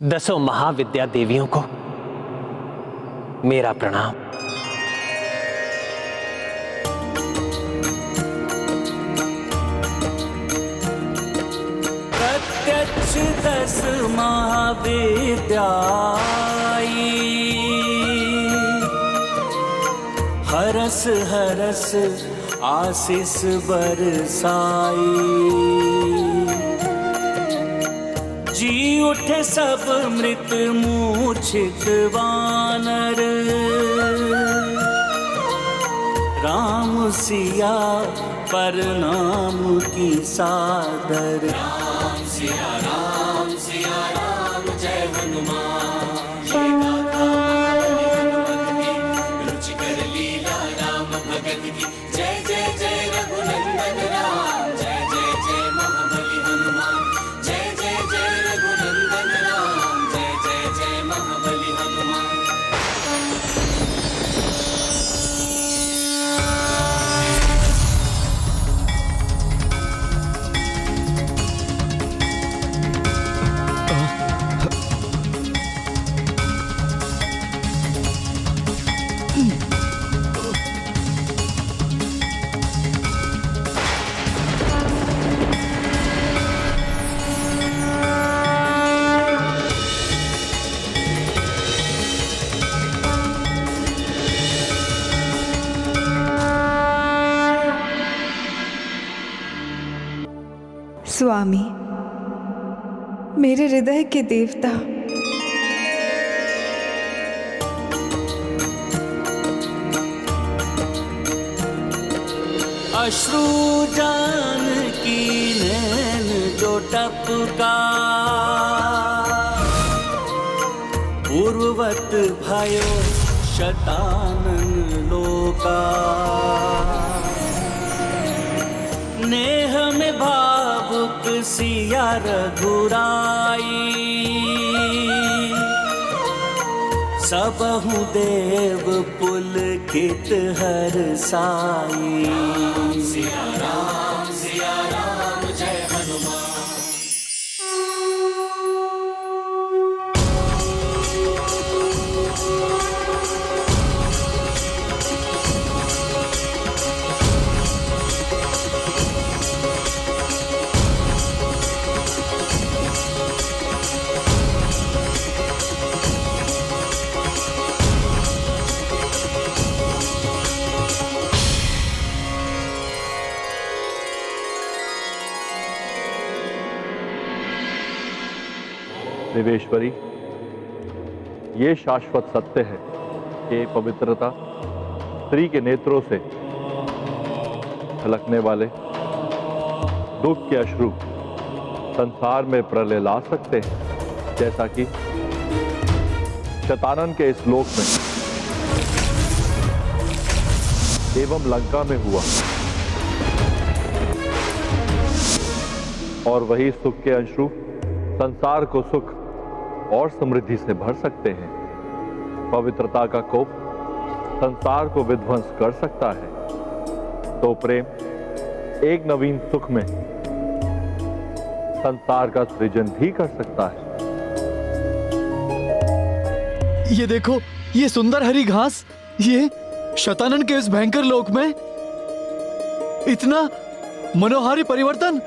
10 महाविद्या देवियों को मेरा प्रणाम। प्रत्यक्ष 10 महाविद्याई, हरस हरस आशीष बरसाई। जी उठे सब मृत मूर्छित वानर, राम सिया प्रणाम की सादर। राम सिया राम जय हनुमान। ये गाथा रुचिकर लीला राम भगत की। जय जय जय रघुनंदन राम, जय जय जय महाबली हनुमान। जय जय जय रघुनंदन राम, जय जय जय महाबली हनुमान। स्वामी, मेरे हृदय के देवता, अश्रु जान की नैन जो टपका, पूर्ववत भयो शतानन लोका। नेह में भावुक सिया रघुराई, सबहु देव पुलकित हर्षाई। सिया राम जय हनुमान। देवेश्वरी, ये शाश्वत सत्य है कि पवित्रता स्त्री के नेत्रों से छलकने वाले दुख के अश्रु संसार में प्रलय ला सकते हैं, जैसा कि शतानन के इस लोक में एवं लंका में हुआ। और वही सुख के अश्रु संसार को सुख और समृद्धि से भर सकते हैं। पवित्रता का कोप संसार को विध्वंस कर सकता है, तो प्रेम एक नवीन सुख में संसार का सृजन भी कर सकता है। ये देखो, ये सुंदर हरी घास, ये शतानन के इस भयंकर लोक में इतना मनोहारी परिवर्तन।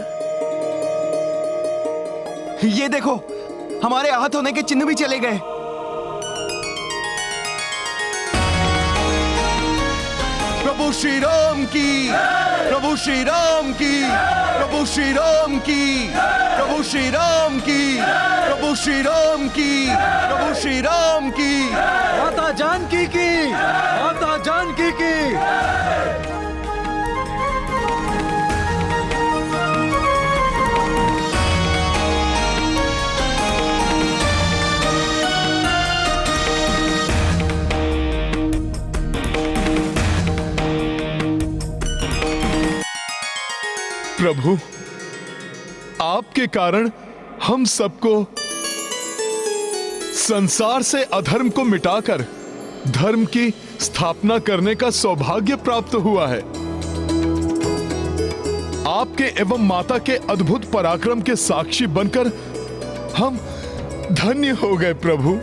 ये देखो, हमारे आहत होने के चिन्ह भी चले गए। प्रभु श्री राम की, प्रभु श्री राम की, प्रभु श्री राम की, प्रभु श्री राम की, प्रभु श्री राम की, प्रभु श्री राम की। माता जानकी की, माता जानकी की। प्रभु, आपके कारण हम सबको संसार से अधर्म को मिटाकर धर्म की स्थापना करने का सौभाग्य प्राप्त हुआ है। आपके एवं माता के अद्भुत पराक्रम के साक्षी बनकर हम धन्य हो गए प्रभु।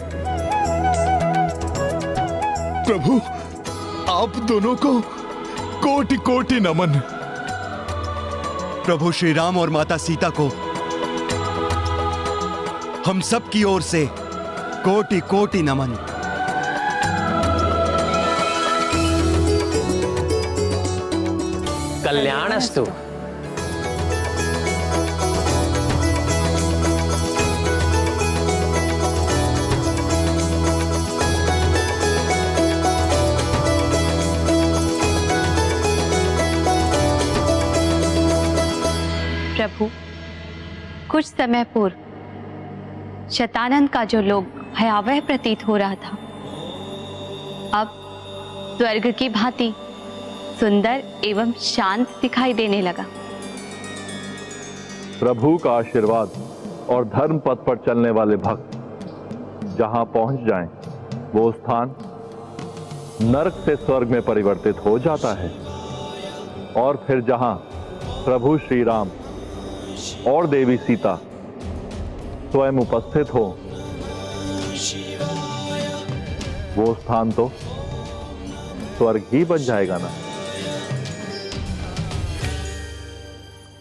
प्रभु, आप दोनों को कोटि कोटि नमन। प्रभु श्री राम और माता सीता को हम सब की ओर से कोटि कोटि नमन। कल्याणस्तु। प्रभु, कुछ समय पूर्व शतानंद का जो लोग भयावह प्रतीत हो रहा था, अब स्वर्ग की भांति सुंदर एवं शांत दिखाई देने लगा। प्रभु का आशीर्वाद और धर्म पथ पर चलने वाले भक्त जहां पहुंच जाएं, वो स्थान नरक से स्वर्ग में परिवर्तित हो जाता है। और फिर जहां प्रभु श्री राम और देवी सीता स्वयं उपस्थित हो, वो स्थान तो स्वर्ग ही बन जाएगा ना।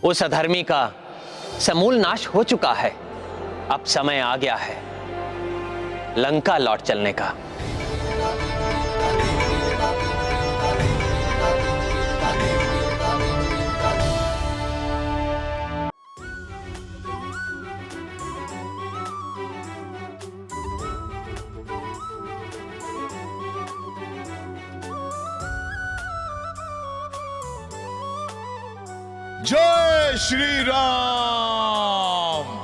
उस अधर्मी का समूल नाश हो चुका है। अब समय आ गया है लंका लौट चलने का। जय श्री राम।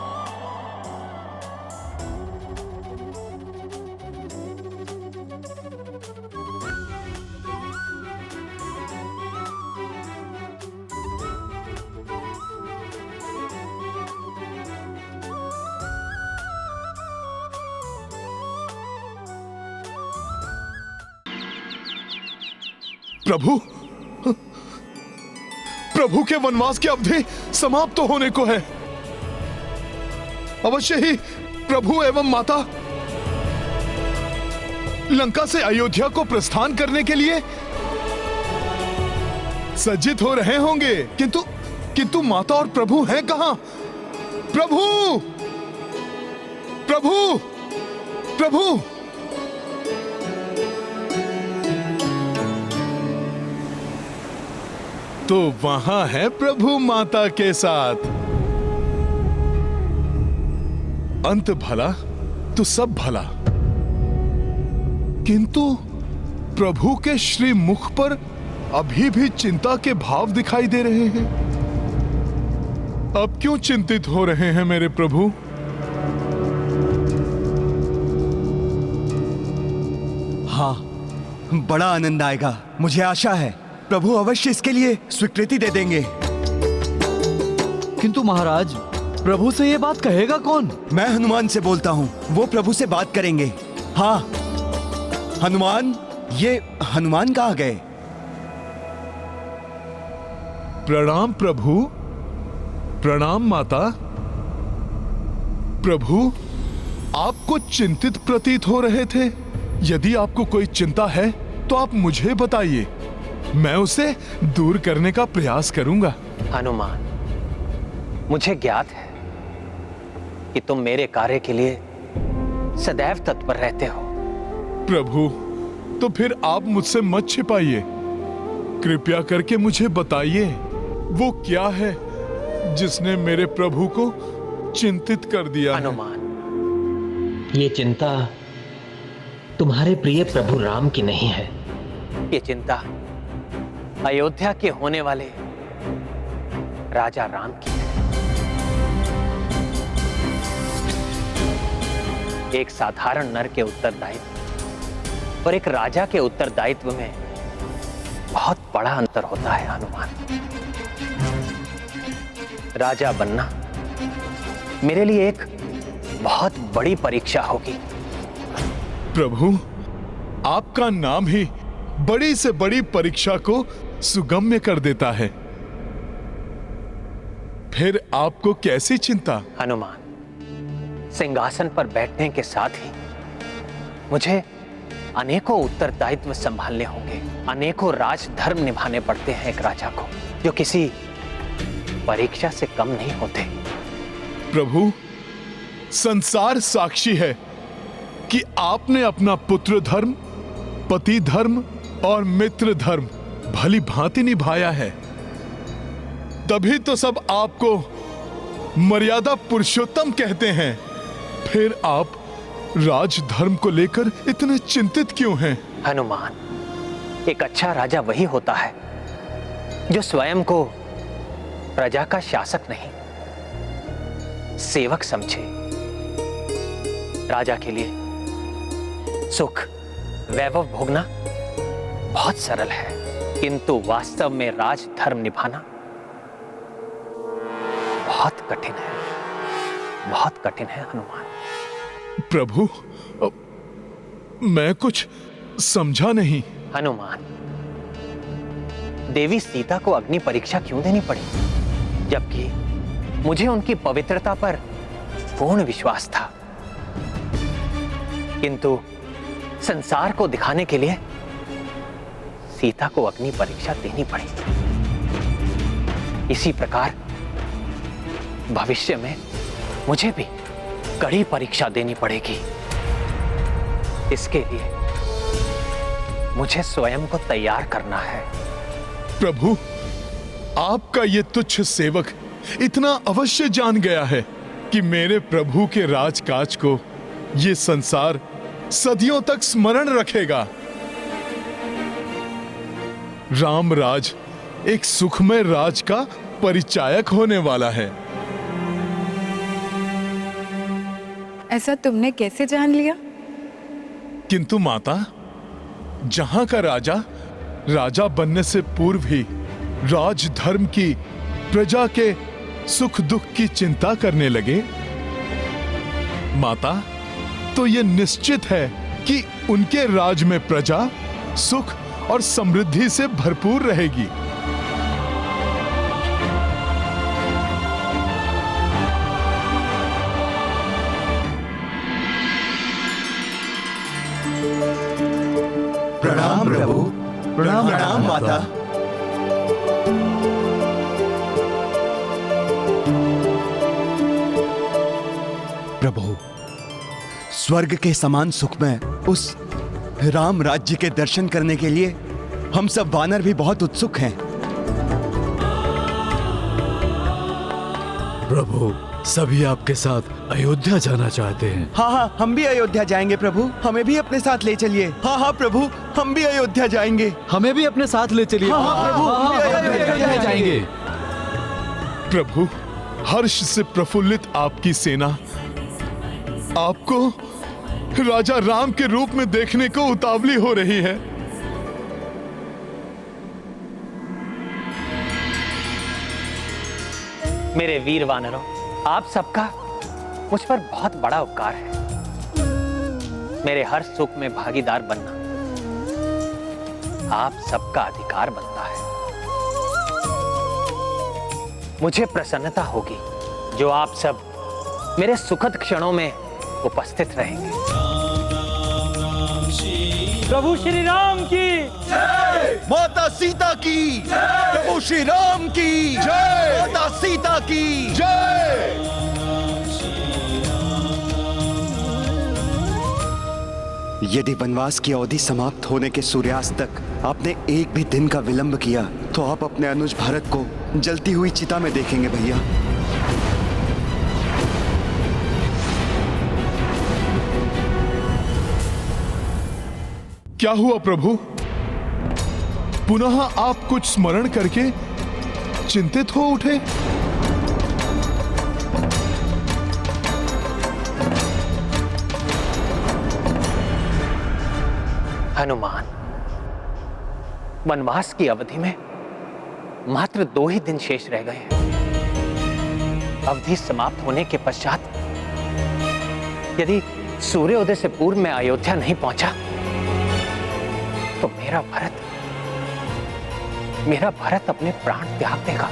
प्रभु, प्रभु के वनवास की अवधि समाप्त होने को है। अवश्य ही प्रभु एवं माता लंका से अयोध्या को प्रस्थान करने के लिए सज्जित हो रहे होंगे, किंतु माता और प्रभु हैं कहां? प्रभु, प्रभु, प्रभु। तो वहां है प्रभु माता के साथ। अंत भला तो सब भला, किंतु प्रभु के श्री मुख पर अभी भी चिंता के भाव दिखाई दे रहे हैं। अब क्यों चिंतित हो रहे हैं मेरे प्रभु? हाँ, बड़ा आनंद आएगा। मुझे आशा है प्रभु अवश्य इसके लिए स्वीकृति दे देंगे। किंतु महाराज, प्रभु से ये बात कहेगा कौन? मैं हनुमान से बोलता हूँ, वो प्रभु से बात करेंगे। हाँ, हनुमान, ये हनुमान कहाँ गए? प्रणाम प्रभु। प्रणाम माता। प्रभु, आपको चिंतित प्रतीत हो रहे थे। यदि आपको कोई चिंता है तो आप मुझे बताइए, मैं उसे दूर करने का प्रयास करूंगा। हनुमान, मुझे ज्ञात है कि तुम मेरे कार्य के लिए सदैव तत्पर रहते हो। प्रभु, तो फिर आप मुझसे मत छिपाइए। कृपया करके मुझे बताइए, वो क्या है जिसने मेरे प्रभु को चिंतित कर दिया? हनुमान, ये चिंता तुम्हारे प्रिय प्रभु राम की नहीं है। ये चिंता अयोध्या के होने वाले राजा राम की है। एक साधारण नर के उत्तरदायित्व और एक राजा के उत्तरदायित्व में बहुत बड़ा अंतर होता है हनुमान। राजा बनना मेरे लिए एक बहुत बड़ी परीक्षा होगी। प्रभु, आपका नाम ही बड़ी से बड़ी परीक्षा को सुगम्य कर देता है। फिर आपको कैसी चिंता? हनुमान, सिंहासन पर बैठने के साथ ही मुझे अनेकों उत्तरदायित्व संभालने होंगे, अनेकों राजधर्म निभाने पड़ते हैं एक राजा को, जो किसी परीक्षा से कम नहीं होते। प्रभु, संसार साक्षी है कि आपने अपना पुत्र धर्म, पति धर्म और मित्र धर्म भली भांति निभाया है। तभी तो सब आपको मर्यादा पुरुषोत्तम कहते हैं। फिर आप राजधर्म को लेकर इतने चिंतित क्यों हैं? हनुमान, एक अच्छा राजा वही होता है जो स्वयं को प्रजा का शासक नहीं, सेवक समझे। राजा के लिए सुख वैभव भोगना बहुत सरल है, किंतु वास्तव में राजधर्म निभाना बहुत कठिन है, बहुत कठिन है हनुमान। प्रभु, मैं कुछ समझा नहीं। हनुमान, देवी सीता को अग्नि परीक्षा क्यों देनी पड़ी, जबकि मुझे उनकी पवित्रता पर पूर्ण विश्वास था, किंतु संसार को दिखाने के लिए सीता को अग्नि परीक्षा देनी पड़ी। इसी प्रकार भविष्य में मुझे भी कड़ी परीक्षा देनी पड़ेगी। इसके लिए मुझे स्वयं को तैयार करना है। प्रभु, आपका ये तुच्छ सेवक इतना अवश्य जान गया है कि मेरे प्रभु के राजकाज को ये संसार सदियों तक स्मरण रखेगा। राम राज एक सुखमय राज का परिचायक होने वाला है। ऐसा तुमने कैसे जान लिया? किंतु माता, जहां का राजा राजा बनने से पूर्व ही राजधर्म की, प्रजा के सुख दुख की चिंता करने लगे, माता, तो यह निश्चित है कि उनके राज में प्रजा सुख और समृद्धि से भरपूर रहेगी। प्रणाम प्रभु। प्रणाम प्रणाम माता। प्रभु, स्वर्ग के समान सुख में उस राम राज्य के दर्शन करने के लिए हम सब वानर भी बहुत उत्सुक हैं। प्रभु, सभी आपके साथ अयोध्या जाना चाहते हैं। हाँ हाँ, हम भी अयोध्या जाएंगे प्रभु, हमें भी अपने साथ ले चलिए। हाँ हाँ प्रभु, हम भी अयोध्या जाएंगे। हमें भी अपने साथ ले चलिए। हाँ, हाँ, प्रभु, हाँ, हम भी हम भी अयोध्या जाएंगे। प्रभु, हर्ष से प्रफुल्लित आपकी सेना आपको राजा राम के रूप में देखने को उतावली हो रही है। मेरे वीर वानरों, आप सबका मुझ पर बहुत बड़ा उपकार है। मेरे हर सुख में भागीदार बनना आप सबका अधिकार बनता है। मुझे प्रसन्नता होगी जो आप सब मेरे सुखद क्षणों में उपस्थित रहेंगे। प्रभु श्री राम की जय, माता सीता की जय, प्रभु श्री राम की जय, माता सीता की जय। यदि वनवास की अवधि समाप्त होने के सूर्यास्त तक आपने एक भी दिन का विलंब किया तो आप अपने अनुज भारत को जलती हुई चिता में देखेंगे भैया। क्या हुआ प्रभु? पुनः आप कुछ स्मरण करके चिंतित हो उठे? हनुमान, वनवास की अवधि में मात्र 2 ही दिन शेष रह गए हैं। अवधि समाप्त होने के पश्चात यदि सूर्योदय से पूर्व मैं अयोध्या नहीं पहुंचा तो मेरा भरत अपने प्राण त्याग देगा।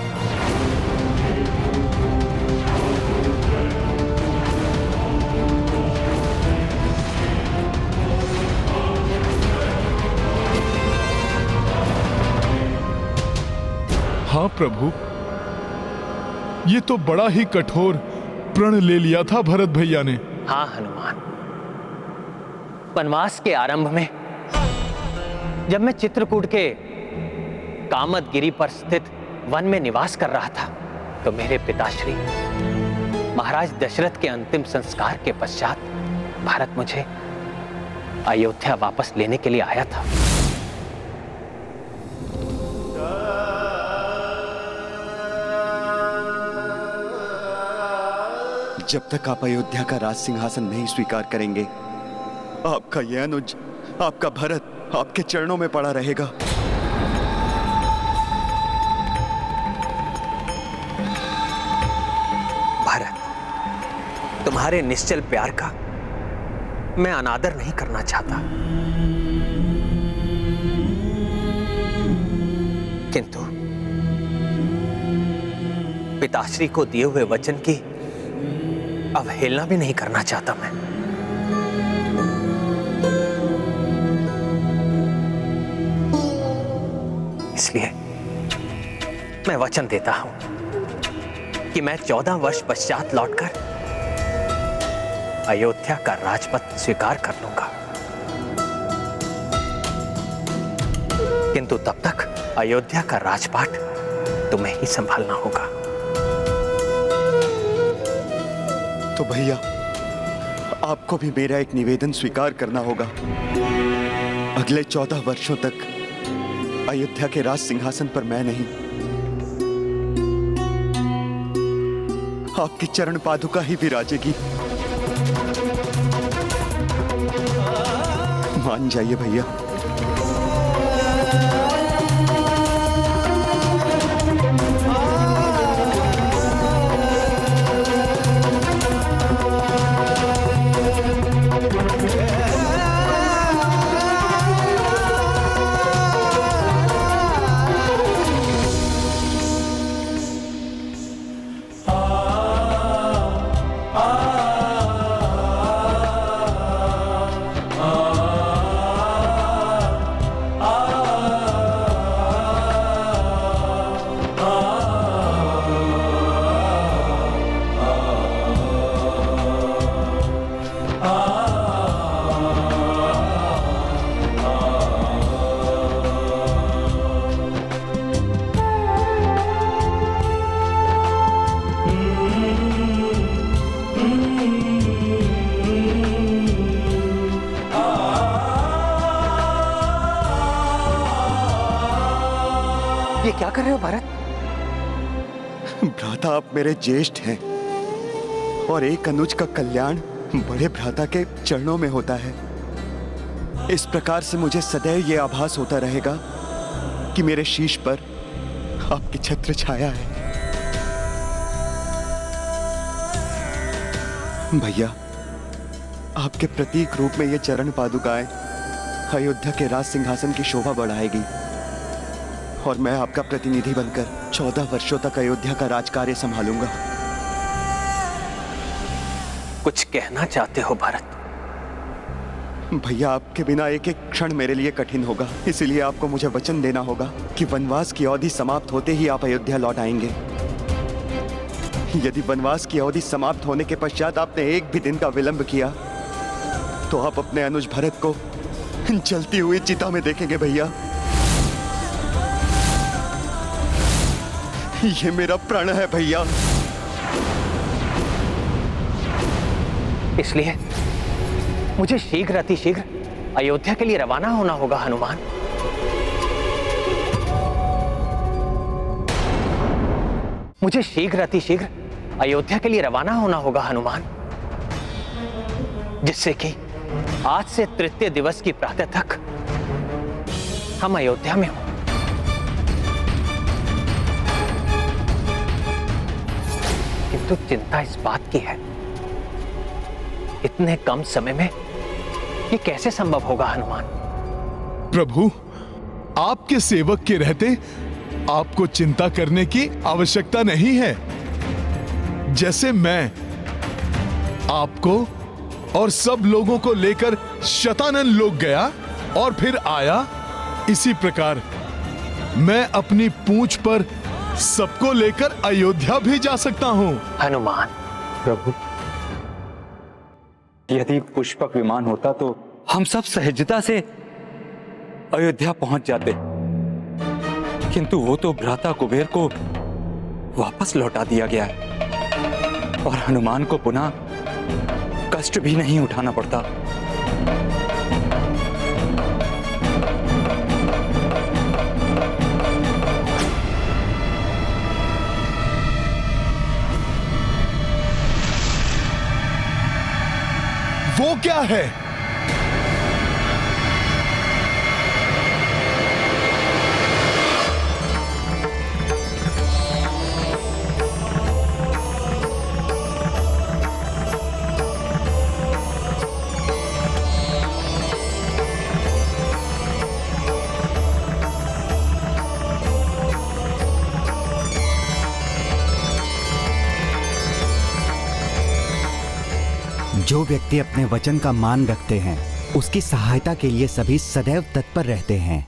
हाँ प्रभु, ये तो बड़ा ही कठोर प्रण ले लिया था भरत भैया ने। हाँ हनुमान, वनवास के आरंभ में जब मैं चित्रकूट के कामदगिरी पर स्थित वन में निवास कर रहा था, तो मेरे पिताश्री महाराज दशरथ के अंतिम संस्कार के पश्चात भारत मुझे अयोध्या वापस लेने के लिए आया था। जब तक आप अयोध्या का राज सिंहासन नहीं स्वीकार करेंगे, आपका यह अनुज, आपका भरत आपके चरणों में पड़ा रहेगा। भारत, तुम्हारे निश्चल प्यार का मैं अनादर नहीं करना चाहता, किंतु पिताश्री को दिए हुए वचन की अवहेलना भी नहीं करना चाहता मैं। इसलिए मैं वचन देता हूं कि मैं 14 वर्ष पश्चात लौटकर अयोध्या का राजपद स्वीकार कर लूंगा, किंतु तब तक अयोध्या का राजपाट तुम्हें ही संभालना होगा। तो भैया, आपको भी मेरा एक निवेदन स्वीकार करना होगा। अगले 14 वर्षों तक अयोध्या के राज सिंहासन पर मैं नहीं, आपकी चरण पादुका ही विराजेगी। मान जाइए भैया। ये क्या कर रहे हो भरत? भ्राता, आप मेरे ज्येष्ठ हैं और एक अनुज का कल्याण बड़े भ्राता के चरणों में होता है। इस प्रकार से मुझे सदैव ये आभास होता रहेगा कि मेरे शीश पर आपकी छत्र छाया है। भैया, आपके प्रतीक रूप में ये चरण पादुकाएं अयोध्या के राज सिंहासन की शोभा बढ़ाएगी और मैं आपका प्रतिनिधि बनकर 14 वर्षों तक अयोध्या का राजकार्य संभालूंगा। कुछ कहना चाहते हो भरत? भैया, आपके बिना एक एक क्षण मेरे लिए कठिन होगा, इसलिए आपको मुझे वचन देना होगा कि वनवास की अवधि समाप्त होते ही आप अयोध्या लौट आएंगे। यदि वनवास की अवधि समाप्त होने के पश्चात आपने एक भी दिन का विलंब किया तो आप अपने अनुज भरत को जलती हुई चिता में देखेंगे। भैया, ये मेरा प्रण है भैया। इसलिए मुझे शीघ्र अतिशीघ्र अयोध्या के लिए रवाना होना होगा हनुमान। मुझे शीघ्र अतिशीघ्र अयोध्या के लिए रवाना होना होगा हनुमान, जिससे कि आज से तृतीय दिवस की प्रातः तक हम अयोध्या में हों। किंतु चिंता इस बात की है, इतने कम समय में ये कैसे संभव होगा हनुमान? प्रभु, आपके सेवक के रहते आपको चिंता करने की आवश्यकता नहीं है। जैसे मैं आपको और सब लोगों को लेकर शतानन लोक गया और फिर आया, इसी प्रकार मैं अपनी पूंछ पर सबको लेकर अयोध्या भी जा सकता हूँ। हनुमान, प्रभु, यदि पुष्पक विमान होता तो हम सब सहजता से अयोध्या पहुंच जाते, किंतु वो तो भ्राता कुबेर को वापस लौटा दिया गया है और हनुमान को पुनः कष्ट भी नहीं उठाना पड़ता। वो क्या है? जो व्यक्ति अपने वचन का मान रखते हैं, उसकी सहायता के लिए सभी सदैव तत्पर रहते हैं।